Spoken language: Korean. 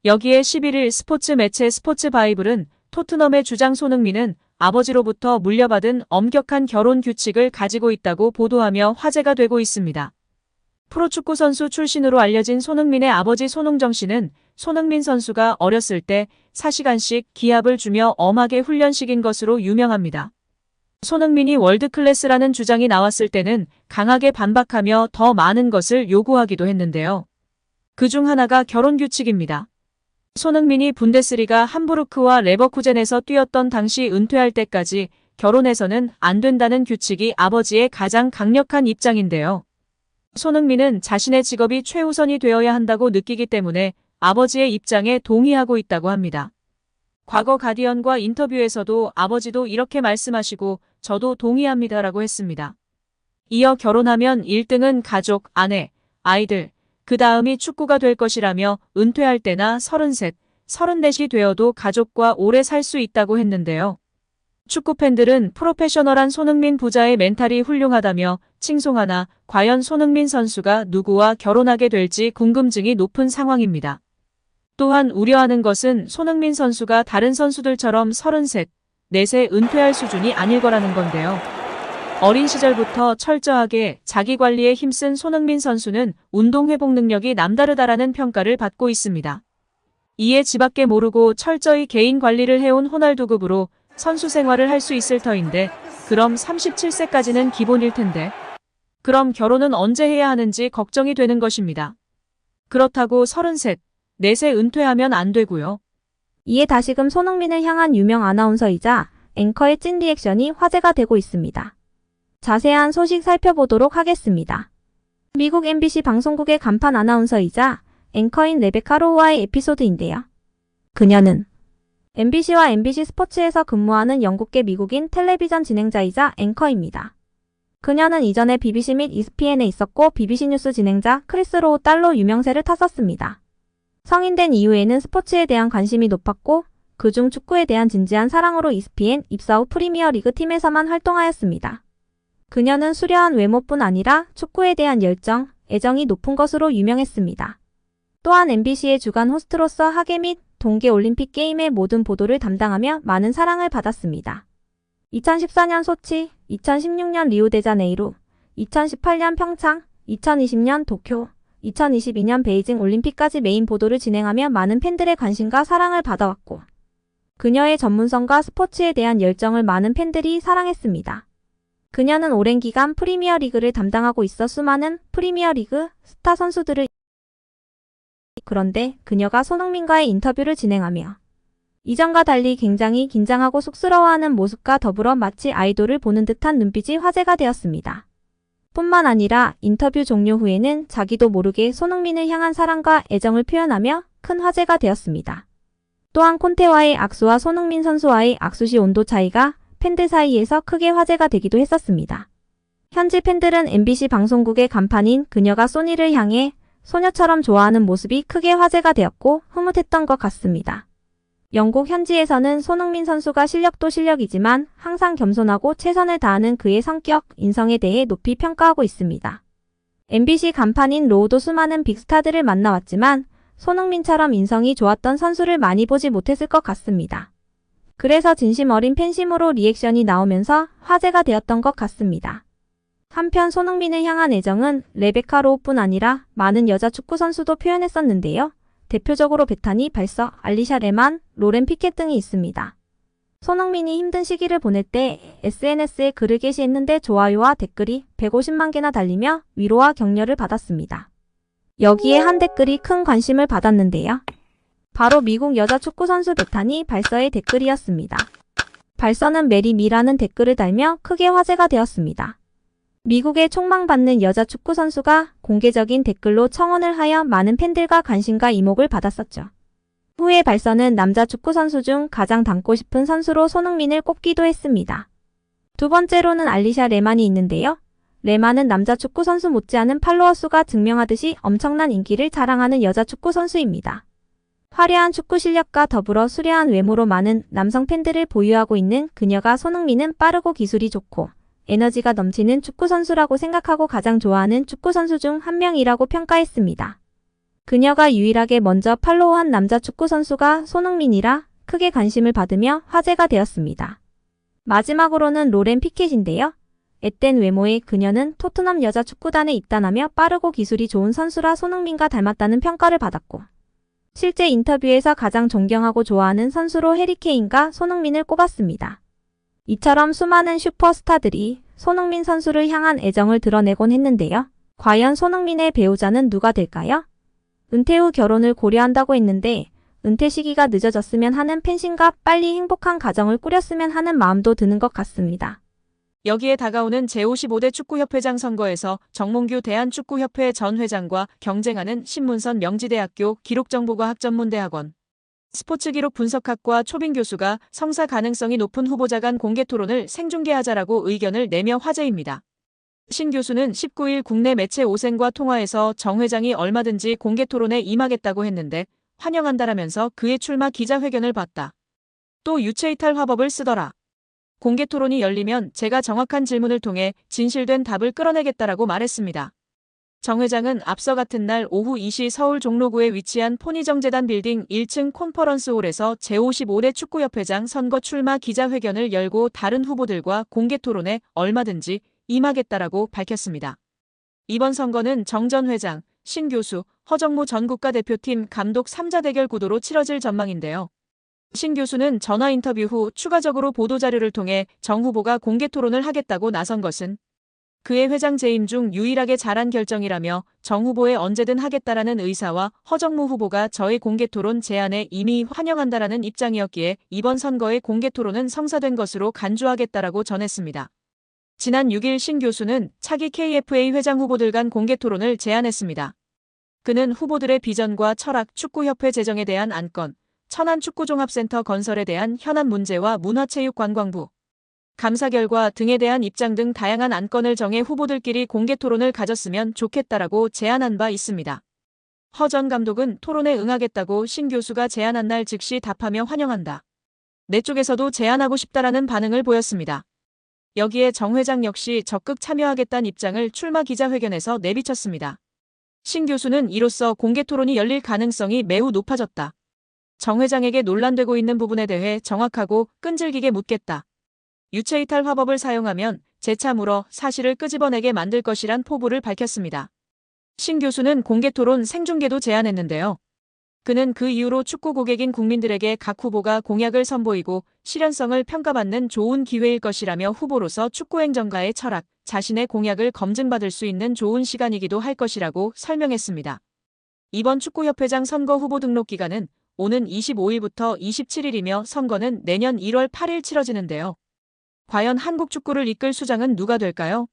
여기에 11일 스포츠 매체 스포츠바이블은 토트넘의 주장 손흥민은 아버지로부터 물려받은 엄격한 결혼 규칙을 가지고 있다고 보도하며 화제가 되고 있습니다. 프로축구 선수 출신으로 알려진 손흥민의 아버지 손흥정 씨는 손흥민 선수가 어렸을 때 4시간씩 기합을 주며 엄하게 훈련시킨 것으로 유명합니다. 손흥민이 월드클래스라는 주장이 나왔을 때는 강하게 반박하며 더 많은 것을 요구하기도 했는데요. 그중 하나가 결혼 규칙입니다. 손흥민이 분데스리가 함부르크와 레버쿠젠에서 뛰었던 당시 은퇴할 때까지 결혼해서는 안 된다는 규칙이 아버지의 가장 강력한 입장인데요. 손흥민은 자신의 직업이 최우선이 되어야 한다고 느끼기 때문에 아버지의 입장에 동의하고 있다고 합니다. 과거 가디언과 인터뷰에서도 아버지도 이렇게 말씀하시고 저도 동의합니다라고 했습니다. 이어 결혼하면 1등은 가족, 아내, 아이들, 그 다음이 축구가 될 것이라며 은퇴할 때나 33, 34이 되어도 가족과 오래 살 수 있다고 했는데요. 축구 팬들은 프로페셔널한 손흥민 부자의 멘탈이 훌륭하다며 칭송하나 과연 손흥민 선수가 누구와 결혼하게 될지 궁금증이 높은 상황입니다. 또한 우려하는 것은 손흥민 선수가 다른 선수들처럼 33, 4세 은퇴할 수준이 아닐 거라는 건데요. 어린 시절부터 철저하게 자기 관리에 힘쓴 손흥민 선수는 운동 회복 능력이 남다르다라는 평가를 받고 있습니다. 이에 지밖에 모르고 철저히 개인 관리를 해온 호날두급으로 선수 생활을 할 수 있을 터인데 그럼 37세까지는 기본일 텐데 그럼 결혼은 언제 해야 하는지 걱정이 되는 것입니다. 그렇다고 33, 4세 은퇴하면 안 되고요. 이에 다시금 손흥민을 향한 유명 아나운서이자 앵커의 찐 리액션이 화제가 되고 있습니다. 자세한 소식 살펴보도록 하겠습니다. 미국 MBC 방송국의 간판 아나운서이자 앵커인 레베카 로우와의 에피소드인데요. 그녀는 MBC와 MBC 스포츠에서 근무하는 영국계 미국인 텔레비전 진행자이자 앵커입니다. 그녀는 이전에 BBC 및 ESPN에 있었고 BBC 뉴스 진행자 크리스 로우 딸로 유명세를 탔었습니다. 성인 된 이후에는 스포츠에 대한 관심이 높았고 그중 축구에 대한 진지한 사랑으로 ESPN 입사 후 프리미어리그 팀에서만 활동하였습니다. 그녀는 수려한 외모뿐 아니라 축구에 대한 열정, 애정이 높은 것으로 유명했습니다. 또한 MBC의 주간 호스트로서 하계 및 동계올림픽 게임의 모든 보도를 담당하며 많은 사랑을 받았습니다. 2014년 소치, 2016년 리우데자네이루, 2018년 평창, 2020년 도쿄, 2022년 베이징 올림픽까지 메인 보도를 진행하며 많은 팬들의 관심과 사랑을 받아왔고 그녀의 전문성과 스포츠에 대한 열정을 많은 팬들이 사랑했습니다. 그녀는 오랜 기간 프리미어리그를 담당하고 있어 수많은 프리미어리그 스타 선수들을 그런데 그녀가 손흥민과의 인터뷰를 진행하며 이전과 달리 굉장히 긴장하고 쑥스러워하는 모습과 더불어 마치 아이돌을 보는 듯한 눈빛이 화제가 되었습니다. 뿐만 아니라 인터뷰 종료 후에는 자기도 모르게 손흥민을 향한 사랑과 애정을 표현하며 큰 화제가 되었습니다. 또한 콘테와의 악수와 손흥민 선수와의 악수 시 온도 차이가 팬들 사이에서 크게 화제가 되기도 했었습니다. 현지 팬들은 MBC 방송국의 간판인 그녀가 소니를 향해 소녀처럼 좋아하는 모습이 크게 화제가 되었고 흐뭇했던 것 같습니다. 영국 현지에서는 손흥민 선수가 실력도 실력이지만 항상 겸손하고 최선을 다하는 그의 성격, 인성에 대해 높이 평가하고 있습니다. MBC 간판인 로우도 수많은 빅스타들을 만나왔지만 손흥민처럼 인성이 좋았던 선수를 많이 보지 못했을 것 같습니다. 그래서 진심 어린 팬심으로 리액션이 나오면서 화제가 되었던 것 같습니다. 한편 손흥민을 향한 애정은 레베카 로우뿐 아니라 많은 여자 축구 선수도 표현했었는데요. 대표적으로 베타니 발서, 알리샤 레만, 로렌 피켓 등이 있습니다. 손흥민이 힘든 시기를 보낼 때 SNS에 글을 게시했는데 좋아요와 댓글이 150만 개나 달리며 위로와 격려를 받았습니다. 여기에 한 댓글이 큰 관심을 받았는데요. 바로 미국 여자 축구 선수 베타니 발서의 댓글이었습니다. 발서는 메리 미라는 댓글을 달며 크게 화제가 되었습니다. 미국의 촉망받는 여자 축구 선수가 공개적인 댓글로 청혼을 하여 많은 팬들과 관심과 이목을 받았었죠. 후에 발서는 남자 축구 선수 중 가장 닮고 싶은 선수로 손흥민을 꼽기도 했습니다. 두 번째로는 알리샤 레만이 있는데요. 레만은 남자 축구 선수 못지않은 팔로워 수가 증명하듯이 엄청난 인기를 자랑하는 여자 축구 선수입니다. 화려한 축구 실력과 더불어 수려한 외모로 많은 남성 팬들을 보유하고 있는 그녀가 손흥민은 빠르고 기술이 좋고 에너지가 넘치는 축구 선수라고 생각하고 가장 좋아하는 축구 선수 중 한 명이라고 평가했습니다. 그녀가 유일하게 먼저 팔로우한 남자 축구 선수가 손흥민이라 크게 관심을 받으며 화제가 되었습니다. 마지막으로는 로렌 피켓인데요. 앳된 외모의 그녀는 토트넘 여자 축구단에 입단하며 빠르고 기술이 좋은 선수라 손흥민과 닮았다는 평가를 받았고, 실제 인터뷰에서 가장 존경하고 좋아하는 선수로 해리케인과 손흥민을 꼽았습니다. 이처럼 수많은 슈퍼스타들이 손흥민 선수를 향한 애정을 드러내곤 했는데요. 과연 손흥민의 배우자는 누가 될까요? 은퇴 후 결혼을 고려한다고 했는데 은퇴 시기가 늦어졌으면 하는 팬심과 빨리 행복한 가정을 꾸렸으면 하는 마음도 드는 것 같습니다. 여기에 다가오는 제55대 축구협회장 선거에서 정몽규 대한축구협회 전 회장과 경쟁하는 신문선 명지대학교 기록정보과학전문대학원 스포츠기록 분석학과 초빙 교수가 성사 가능성이 높은 후보자 간 공개토론을 생중계하자라고 의견을 내며 화제입니다. 신 교수는 19일 국내 매체 오센과 통화에서 정 회장이 얼마든지 공개토론에 임하겠다고 했는데 환영한다라면서 그의 출마 기자회견을 봤다. 또 유체이탈 화법을 쓰더라. 공개토론이 열리면 제가 정확한 질문을 통해 진실된 답을 끌어내겠다라고 말했습니다. 정 회장은 앞서 같은 날 오후 2시 서울 종로구에 위치한 포니정재단 빌딩 1층 컨퍼런스홀에서 제55대 축구협회장 선거 출마 기자회견을 열고 다른 후보들과 공개토론에 얼마든지 임하겠다라고 밝혔습니다. 이번 선거는 정 전 회장, 신 교수, 허정무 전 국가대표팀 감독 3자 대결 구도로 치러질 전망인데요. 신 교수는 전화 인터뷰 후 추가적으로 보도자료를 통해 정 후보가 공개토론을 하겠다고 나선 것은 그의 회장 재임 중 유일하게 잘한 결정이라며 정 후보에 언제든 하겠다라는 의사와 허정무 후보가 저의 공개토론 제안에 이미 환영한다라는 입장이었기에 이번 선거의 공개토론은 성사된 것으로 간주하겠다라고 전했습니다. 지난 6일 신 교수는 차기 KFA 회장 후보들 간 공개토론을 제안했습니다. 그는 후보들의 비전과 철학, 축구협회 재정에 대한 안건, 천안축구종합센터 건설에 대한 현안 문제와 문화체육관광부, 감사 결과 등에 대한 입장 등 다양한 안건을 정해 후보들끼리 공개토론을 가졌으면 좋겠다라고 제안한 바 있습니다. 허 전 감독은 토론에 응하겠다고 신 교수가 제안한 날 즉시 답하며 환영한다. 내 쪽에서도 제안하고 싶다라는 반응을 보였습니다. 여기에 정 회장 역시 적극 참여하겠다는 입장을 출마 기자회견에서 내비쳤습니다. 신 교수는 이로써 공개토론이 열릴 가능성이 매우 높아졌다. 정 회장에게 논란되고 있는 부분에 대해 정확하고 끈질기게 묻겠다. 유체이탈 화법을 사용하면 재차 물어 사실을 끄집어내게 만들 것이란 포부를 밝혔습니다. 신 교수는 공개토론 생중계도 제안했는데요. 그는 그 이후로 축구 고객인 국민들에게 각 후보가 공약을 선보이고 실현성을 평가받는 좋은 기회일 것이라며 후보로서 축구행정가의 철학, 자신의 공약을 검증받을 수 있는 좋은 시간이기도 할 것이라고 설명했습니다. 이번 축구협회장 선거 후보 등록 기간은 오는 25일부터 27일이며 선거는 내년 1월 8일 치러지는데요. 과연 한국 축구를 이끌 수장은 누가 될까요?